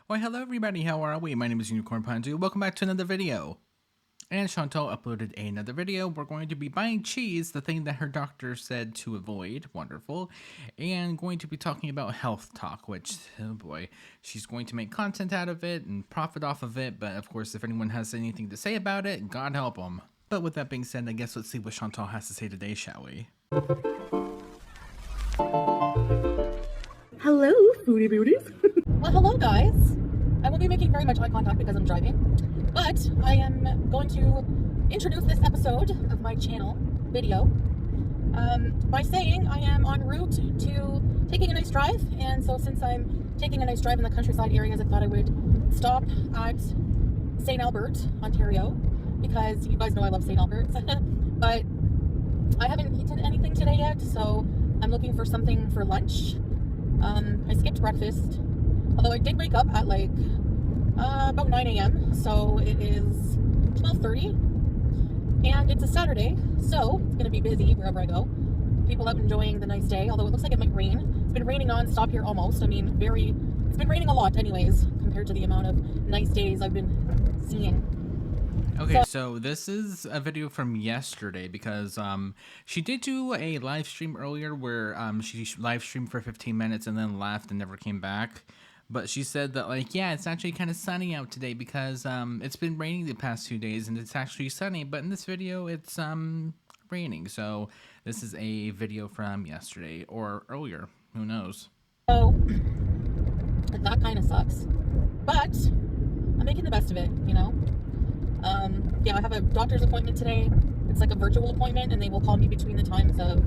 Why, hello everybody, how are we? My name is Unicorn Panzu. Welcome back to another video. And Chantal uploaded another video. We're going to be buying cheese, the thing that her doctor said to avoid. Wonderful. And going to be talking about health talk, which, oh boy, she's going to make content out of it and profit off of it. But of course, if anyone has anything to say about it, God help them. But with that being said, I guess let's see what Chantal has to say today, shall we? Hello, foodie beauties. Well, hello guys. I won't be making very much eye contact because I'm driving, but I am going to introduce this episode of my channel video by saying I am en route to taking a nice drive. And so since I'm taking a nice drive in the countryside areas, I thought I would stop at St. Albert, Ontario, because you guys know I love St. Albert's. But I haven't eaten anything today yet, so I'm looking for something for lunch. I skipped breakfast, although I did wake up at like about 9 a.m. So it is 12:30 and it's a Saturday, so it's going to be busy wherever I go. People out enjoying the nice day, although it looks like it might rain. It's been raining non-stop here almost. I mean, it's been raining a lot anyways, compared to the amount of nice days I've been seeing. Okay, so this is a video from yesterday because she did do a live stream earlier where she live streamed for 15 minutes and then left and never came back. But she said that, like, yeah, it's actually kind of sunny out today because it's been raining the past 2 days and it's actually sunny. But in this video, it's raining. So this is a video from yesterday or earlier. Who knows? So that kind of sucks. But I'm making the best of it, you know? Yeah, I have a doctor's appointment today. It's like a virtual appointment, and they will call me between the times of,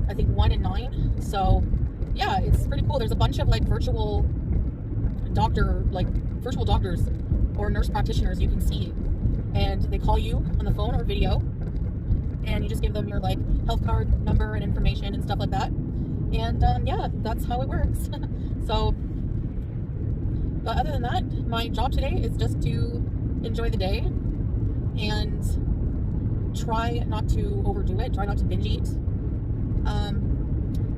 I think, 1 and 9. So, yeah, it's pretty cool. There's a bunch of, like, virtual doctors or nurse practitioners you can see. And they call you on the phone or video, and you just give them your, like, health card number and information and stuff like that. And, yeah, that's how it works. So, but other than that, my job today is just to enjoy the day and try not to overdo it, try not to binge eat.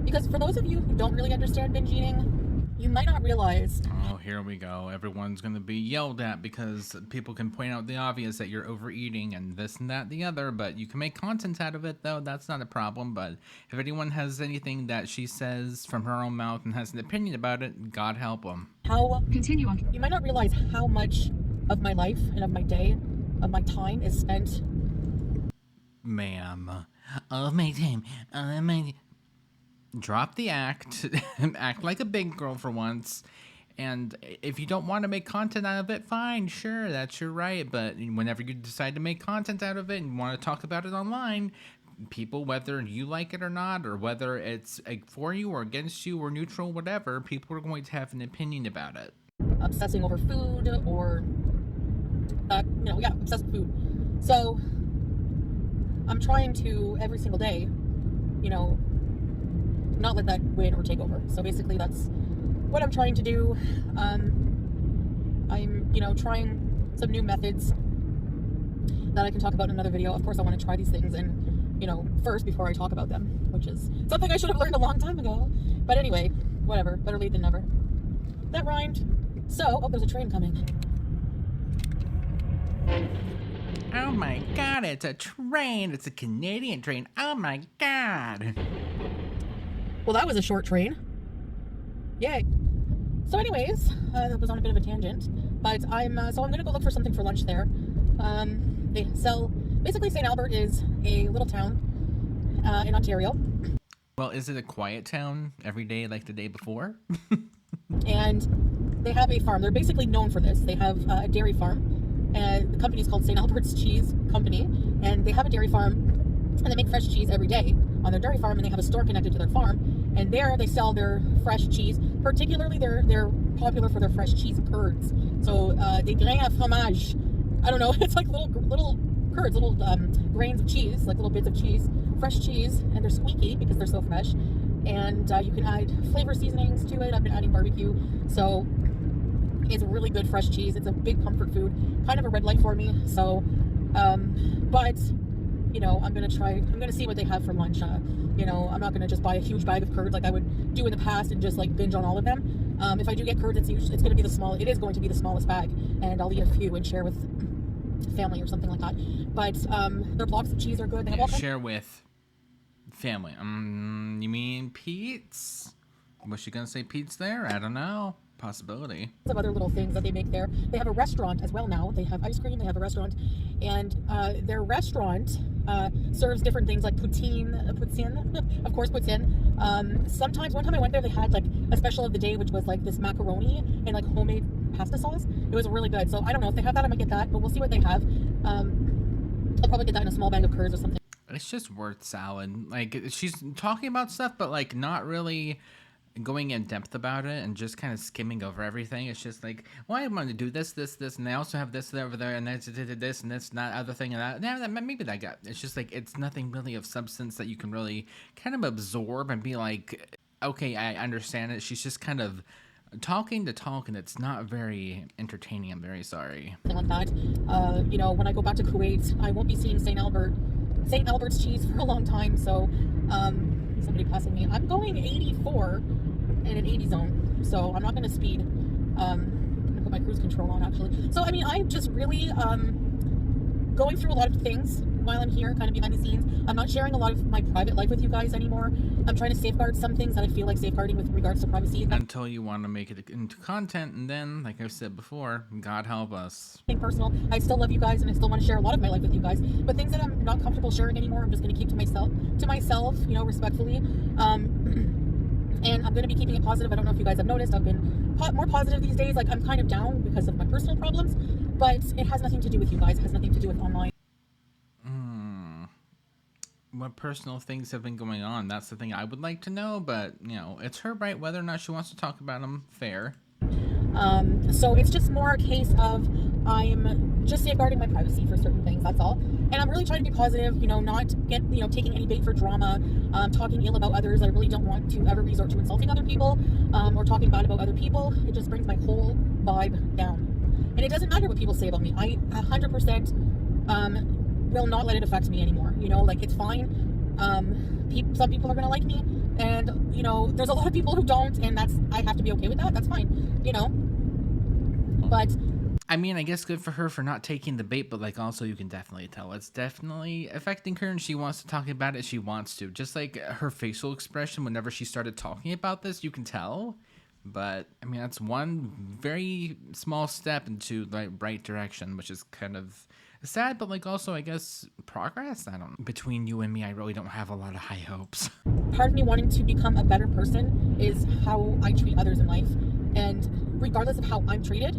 Because for those of you who don't really understand binge eating, you might not realize. Oh, here we go. Everyone's going to be yelled at because people can point out the obvious that you're overeating and this and that and the other, but you can make content out of it, though. That's not a problem. But if anyone has anything that she says from her own mouth and has an opinion about it, God help them. Continue on. You might not realize how much of my life and of my day, of my time is spent. Ma'am, of my time, drop the act, act like a big girl for once. And if you don't want to make content out of it, fine, sure, that's your right. But whenever you decide to make content out of it and want to talk about it online, people, whether you like it or not, or whether it's for you or against you or neutral, whatever, people are going to have an opinion about it. Obsessing over food or, obsessed with food. So I'm trying to, every single day, not let that win or take over. So basically that's what I'm trying to do. I'm, trying some new methods that I can talk about in another video. Of course, I want to try these things and, first before I talk about them, which is something I should have learned a long time ago. But anyway, whatever, better late than never. That rhymed. So, oh, there's a train coming. Oh my God, it's a train. It's a Canadian train. Oh my God. Well, that was a short train. Yay. So anyways, that was on a bit of a tangent, but I'm gonna go look for something for lunch there. They sell, basically St. Albert is a little town in Ontario. Well, is it a quiet town every day like the day before? And they have a farm. They're basically known for this. They have a dairy farm, and the company is called St. Albert's Cheese Company, and they have a dairy farm, and they make fresh cheese every day on their dairy farm, and they have a store connected to their farm, and there they sell their fresh cheese. Particularly, they're popular for their fresh cheese curds. So des grains à fromage. I don't know. It's like little curds, little grains of cheese, like little bits of cheese, fresh cheese, and they're squeaky because they're so fresh. And you can add flavor seasonings to it. I've been adding barbecue, so it's really good fresh cheese. It's a big comfort food, kind of a red light for me. So, but I'm gonna see what they have for lunch. I'm not gonna just buy a huge bag of curds like I would do in the past and just like binge on all of them. If I do get curds, it's going to be the small. It is going to be the smallest bag, and I'll eat a few and share with family or something like that. But their blocks of cheese are good. They have all kinds Share with family. You mean Pete's? Was she gonna say Pete's there? I don't know. Possibility. of other little things that they make there. They have a restaurant as well now. They have ice cream. They have a restaurant, and their restaurant serves different things like poutine, of course, poutine. Sometimes, one time I went there, they had like a special of the day, which was like this macaroni and like homemade pasta sauce. It was really good. So I don't know if they have that. I might get that, but we'll see what they have. I'll probably get that in a small bag of curds or something. It's just word salad. Like, she's talking about stuff, but like not really going in depth about it, and just kind of skimming over everything. It's just like, well, I want to do this, and they also have this over there, and then this and this and that other thing, and that maybe that got. It's just like, it's nothing really of substance that you can really kind of absorb and be like, okay, I understand it. She's just kind of talking to talk, and it's not very entertaining. I'm very sorry. Something like that. You know, when I go back to Kuwait, I won't be seeing St. Albert's cheese for a long time. So, somebody passing me. I'm going 84 in an 80 zone, so I'm not going to speed. I'm going to put my cruise control on, actually. So, I mean, I'm just really going through a lot of things while I'm here, kind of behind the scenes. I'm not sharing a lot of my private life with you guys anymore. I'm trying to safeguard some things that I feel like safeguarding with regards to privacy. Until you want to make it into content, and then, like I've said before, God help us. Personal. I still love you guys, and I still want to share a lot of my life with you guys. But things that I'm not comfortable sharing anymore, I'm just going to keep to myself, you know, respectfully. And I'm going to be keeping it positive. I don't know if you guys have noticed, I've been more positive these days. Like, I'm kind of down because of my personal problems, but it has nothing to do with you guys. It has nothing to do with online. What personal things have been going on? That's the thing I would like to know, but, you know, it's her right whether or not she wants to talk about them. Fair. So it's just more a case of I'm just safeguarding my privacy for certain things, that's all. And I'm really trying to be positive, you know, not taking any bait for drama, talking ill about others. I really don't want to ever resort to insulting other people, or talking bad about other people. It just brings my whole vibe down. And it doesn't matter what people say about me. I 100% will not let it affect me anymore. You know, like, it's fine. Some people are gonna like me, and you know, there's a lot of people who don't, and I have to be okay with that. That's fine, you know. But I mean, I guess good for her for not taking the bait, but like, also you can definitely tell it's definitely affecting her, and she wants to talk about it. She wants to, just like her facial expression whenever she started talking about this, you can tell. But I mean, that's one very small step into the right direction, which is kind of sad, but like also, I guess, progress. I don't know. Between you and me, I really don't have a lot of high hopes. Part of me wanting to become a better person is how I treat others in life, and regardless of how I'm treated,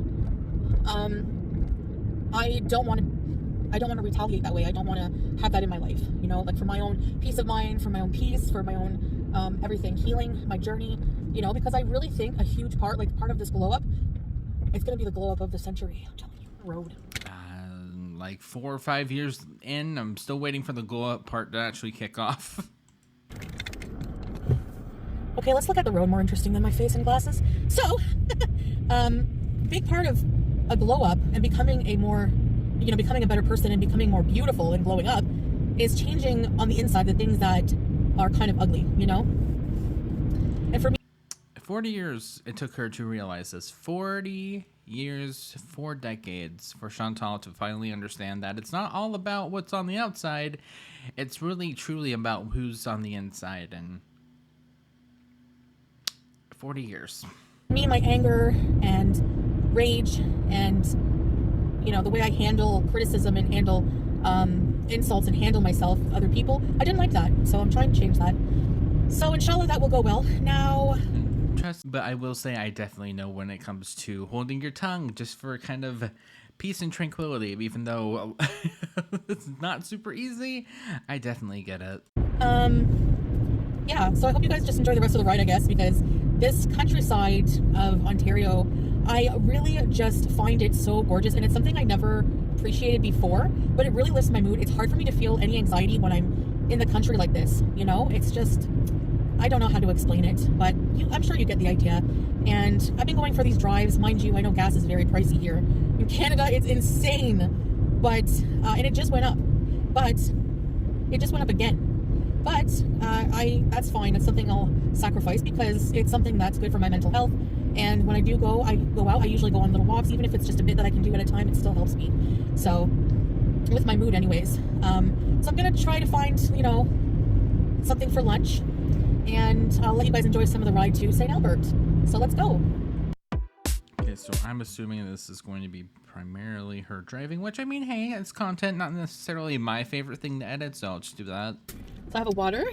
I don't want to retaliate that way. I don't want to have that in my life, you know, like for my own peace of mind, for my own peace, for my own everything, healing, my journey, you know, because I really think a huge part of this glow up, it's going to be the glow up of the century. I'm telling you, road. Like 4 or 5 years in, I'm still waiting for the glow up part to actually kick off. Okay, let's look at the road, more interesting than my face and glasses. So, big part of a glow up and becoming becoming a better person and becoming more beautiful and glowing up is changing on the inside the things that are kind of ugly, you know? And for me, 40 years it took her to realize this. 40 years, 4 decades for Chantal to finally understand that it's not all about what's on the outside. It's really truly about who's on the inside. And 40 years. Me, my anger and rage and, you know, the way I handle criticism and handle insults and handle myself, other people, I didn't like that. So I'm trying to change that. So inshallah that will go well. Now, but I will say I definitely know when it comes to holding your tongue just for kind of peace and tranquility, even though it's not super easy. I definitely get it. Yeah, so I hope you guys just enjoy the rest of the ride, I guess, because this countryside of Ontario, I really just find it so gorgeous, and it's something I never appreciated before, but it really lifts my mood. It's hard for me to feel any anxiety when I'm in the country like this, you know? It's just, I don't know how to explain it, but I'm sure you get the idea. And I've been going for these drives. Mind you, I know gas is very pricey here. In Canada, it's insane. But, and it just went up. But it just went up again. But that's fine. It's something I'll sacrifice because it's something that's good for my mental health. And when I go out, I usually go on little walks, even if it's just a bit that I can do at a time. It still helps me. So, with my mood, anyways. So I'm gonna try to find, something for lunch, and I'll let you guys enjoy some of the ride to St. Albert. So let's go. Okay, so I'm assuming this is going to be primarily her driving, which, I mean, hey, it's content, not necessarily my favorite thing to edit, so I'll just do that. So I have a water,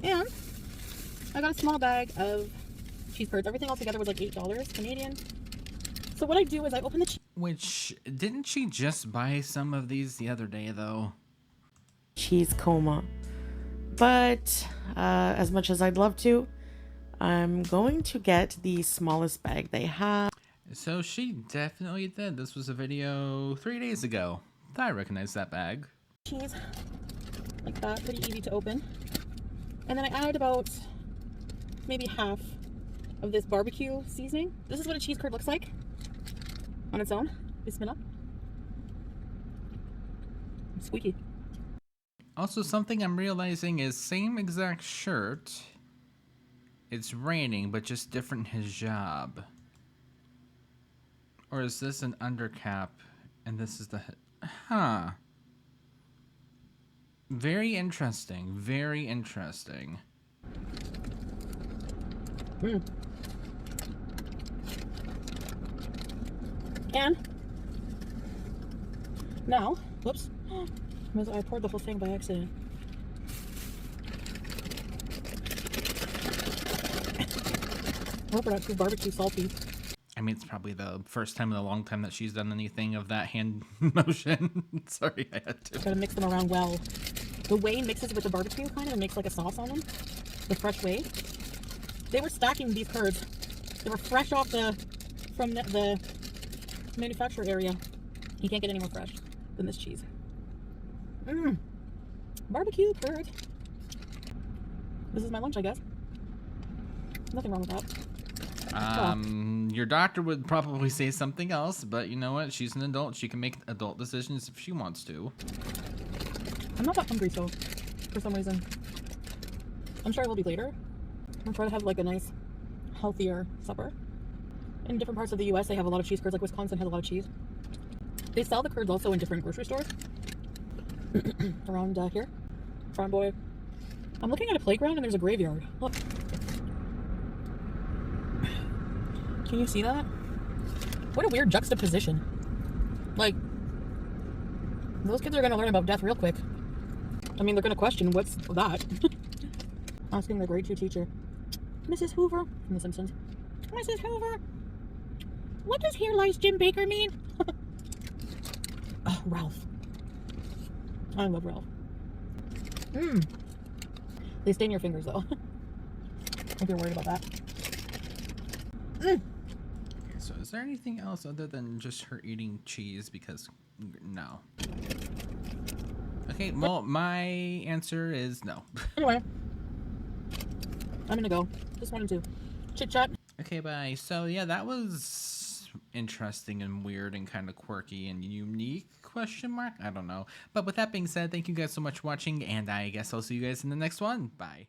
and I got a small bag of cheese curds. Everything all together was like $8 Canadian. So what I do is I open the cheese. Which, didn't she just buy some of these the other day, though? Cheese coma. But as much as I'd love to, I'm going to get the smallest bag they have. So she definitely did. This was a video 3 days ago. I recognize that bag. Cheese like that, pretty easy to open. And then I added about maybe half of this barbecue seasoning. This is what a cheese curd looks like on its own. Bismillah. Squeaky. Also, something I'm realizing is same exact shirt. It's raining, but just different hijab. Or is this an undercap and this is the... Huh. Very interesting. Very interesting. And now, whoops, I poured the whole thing by accident. I hope we're not too barbecue salty. I mean, it's probably the first time in a long time that she's done anything of that hand motion. Sorry, I had to. Gotta mix them around well. The whey mixes with the barbecue kind of and makes like a sauce on them. The fresh whey. They were stacking these curds. They were fresh off from the manufacturer area. You can't get any more fresh than this cheese. Barbecue curd. This is my lunch, I guess. Nothing wrong with that. Your doctor would probably say something else, but you know what? She's an adult. She can make adult decisions if she wants to. I'm not that hungry, so for some reason. I'm sure I will be later. I'm trying to have like a nice, healthier supper. In different parts of the US, they have a lot of cheese curds. Like Wisconsin has a lot of cheese. They sell the curds also in different grocery stores. Around here. Farm Boy. I'm looking at a playground and there's a graveyard. Look. Can you see that? What a weird juxtaposition. Like, those kids are going to learn about death real quick. I mean, they're going to question, what's that? Asking their grade 2 teacher, Mrs. Hoover, from The Simpsons, Mrs. Hoover, what does "Here lies Jim Baker" mean? Oh, Ralph. I love Ralph. They stain your fingers, though. If you're worried about that. Okay, so is there anything else other than just her eating cheese? Because, no. Okay, well, my answer is no. Anyway, I'm gonna go. Just wanted to chit-chat. Okay, bye. So, yeah, that was interesting and weird and kind of quirky and unique, question mark? I don't know. But with that being said, thank you guys so much for watching, and I guess I'll see you guys in the next one. Bye.